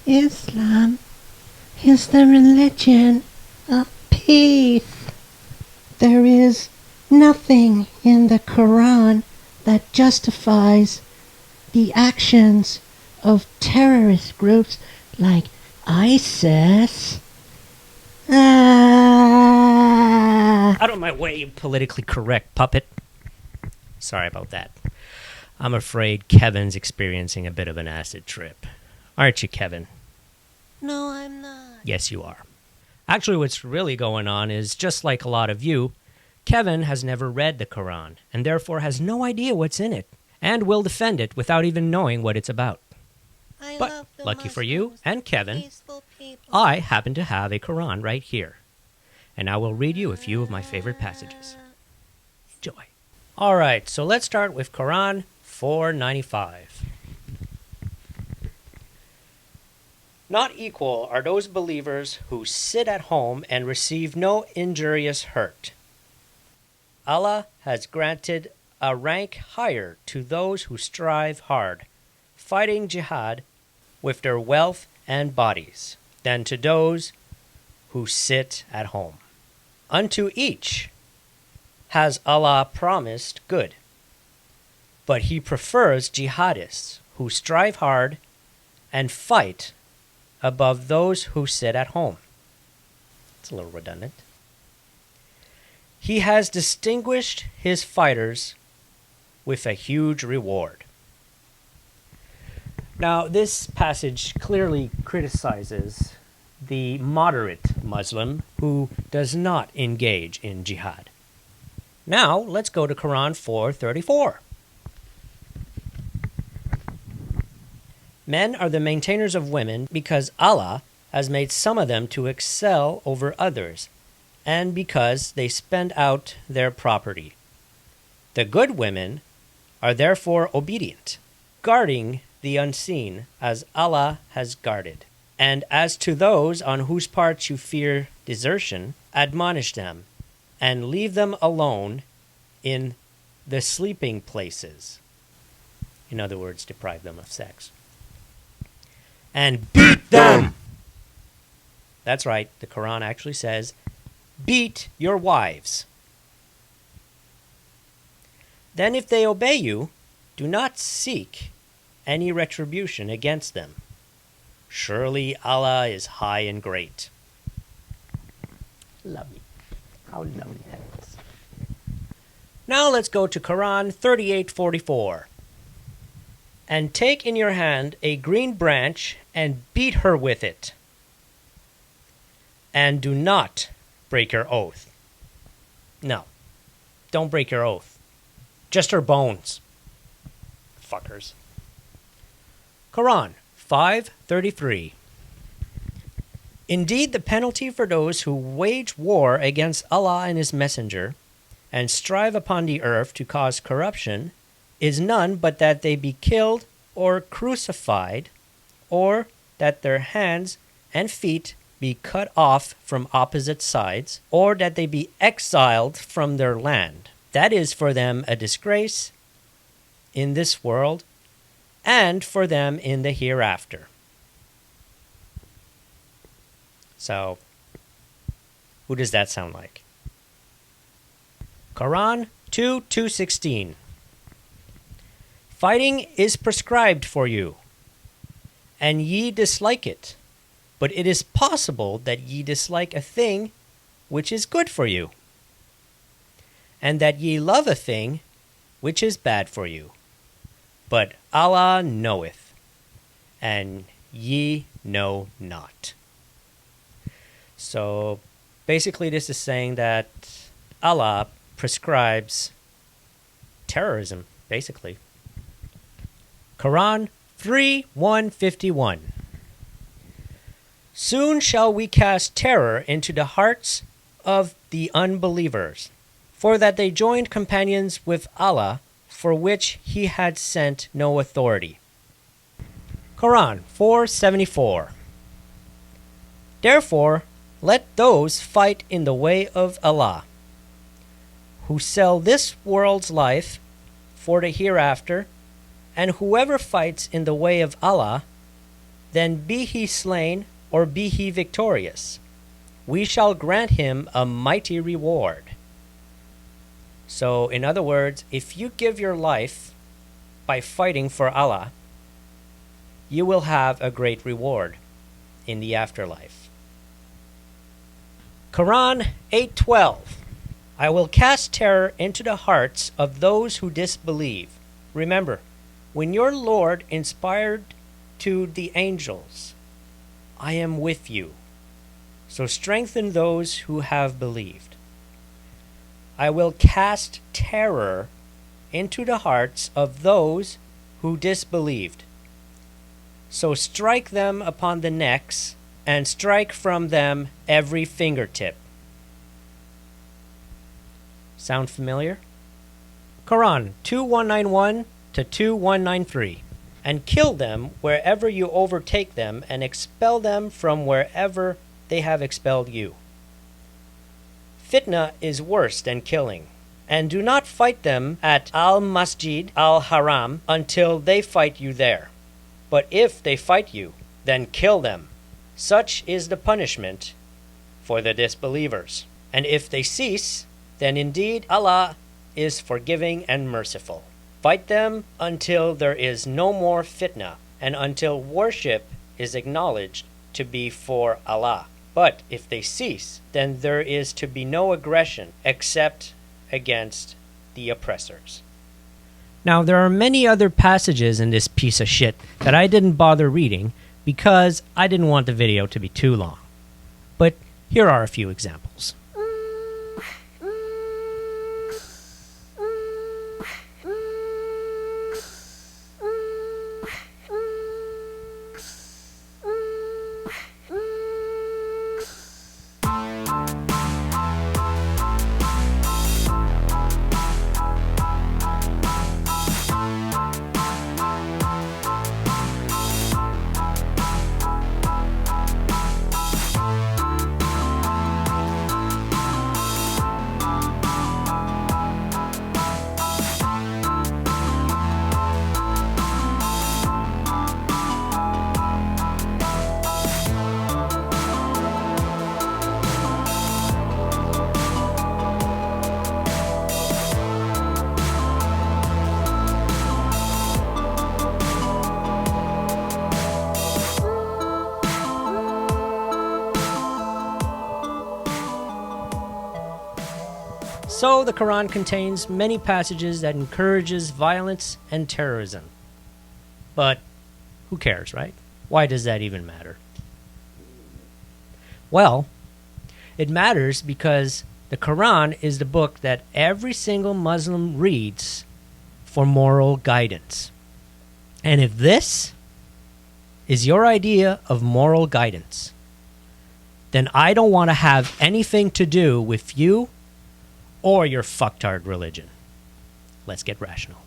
Islam is the religion of peace. There is nothing in the Qur'an that justifies the actions of terrorist groups like ISIS. Out of my way, you politically correct puppet. Sorry about that. I'm afraid Kevin's experiencing a bit of an acid trip. Aren't you, Kevin? No, I'm not. Yes, you are. Actually, what's really going on is, just like a lot of you, Kevin has never read the Quran and therefore has no idea what's in it and will defend it without even knowing what it's about. But lucky for you and Kevin, I happen to have a Quran right here, and I will read you a few of my favorite passages. Enjoy. All right, so let's start with Quran 495. Not equal are those believers who sit at home and receive no injurious hurt. Allah has granted a rank higher to those who strive hard, fighting jihad with their wealth and bodies, than to those who sit at home. Unto each has Allah promised good, but He prefers jihadists who strive hard and fight above those who sit at home. It's a little redundant. He has distinguished His fighters with a huge reward. Now, this passage clearly criticizes the moderate Muslim who does not engage in jihad. Now, let's go to Quran 434. Men are the maintainers of women because Allah has made some of them to excel over others, and because they spend out their property. The good women are therefore obedient, guarding the unseen as Allah has guarded. And as to those on whose parts you fear desertion, admonish them, and leave them alone in the sleeping places. In other words, deprive them of sex. And beat them! That's right, the Quran actually says, beat your wives. Then if they obey you, do not seek any retribution against them. Surely Allah is high and great. Lovely. How lovely that is. Now let's go to Quran 38:44. And take in your hand a green branch and beat her with it. And do not break your oath. No, don't break your oath. Just her bones. Fuckers. Quran 5:33. Indeed, the penalty for those who wage war against Allah and His Messenger and strive upon the earth to cause corruption is none but that they be killed or crucified, or that their hands and feet be cut off from opposite sides, or that they be exiled from their land. That is for them a disgrace in this world, and for them in the hereafter. So, who does that sound like? Quran 2:216. Fighting is prescribed for you, and ye dislike it, but it is possible that ye dislike a thing which is good for you, and that ye love a thing which is bad for you. But Allah knoweth, and ye know not. So basically this is saying that Allah prescribes terrorism, basically. Quran 3:151. Soon shall we cast terror into the hearts of the unbelievers, for that they joined companions with Allah, for which He had sent no authority. Quran 4:74. Therefore, let those fight in the way of Allah, who sell this world's life for the hereafter, and whoever fights in the way of Allah then be he slain or be he victorious, we shall grant him a mighty reward. So, in other words, if you give your life by fighting for Allah, you will have a great reward in the afterlife. Quran 8:12. I will cast terror into the hearts of those who disbelieve. Remember, when your Lord inspired to the angels, I am with you. So strengthen those who have believed. I will cast terror into the hearts of those who disbelieved. So strike them upon the necks and strike from them every fingertip. Sound familiar? Quran 2191 to 2193. And kill them wherever you overtake them, and expel them from wherever they have expelled you. Fitna is worse than killing. And do not fight them at al-Masjid al-Haram until they fight you there. But if they fight you, then kill them. Such is the punishment for the disbelievers. And if they cease, then indeed Allah is forgiving and merciful. Fight them until there is no more fitna, and until worship is acknowledged to be for Allah. But if they cease, then there is to be no aggression except against the oppressors. Now, there are many other passages in this piece of shit that I didn't bother reading because I didn't want the video to be too long. But here are a few examples. So the Quran contains many passages that encourages violence and terrorism. But who cares, right? Why does that even matter? Well, it matters because the Quran is the book that every single Muslim reads for moral guidance. And if this is your idea of moral guidance, then I don't want to have anything to do with you or your fucktard religion. Let's get rational.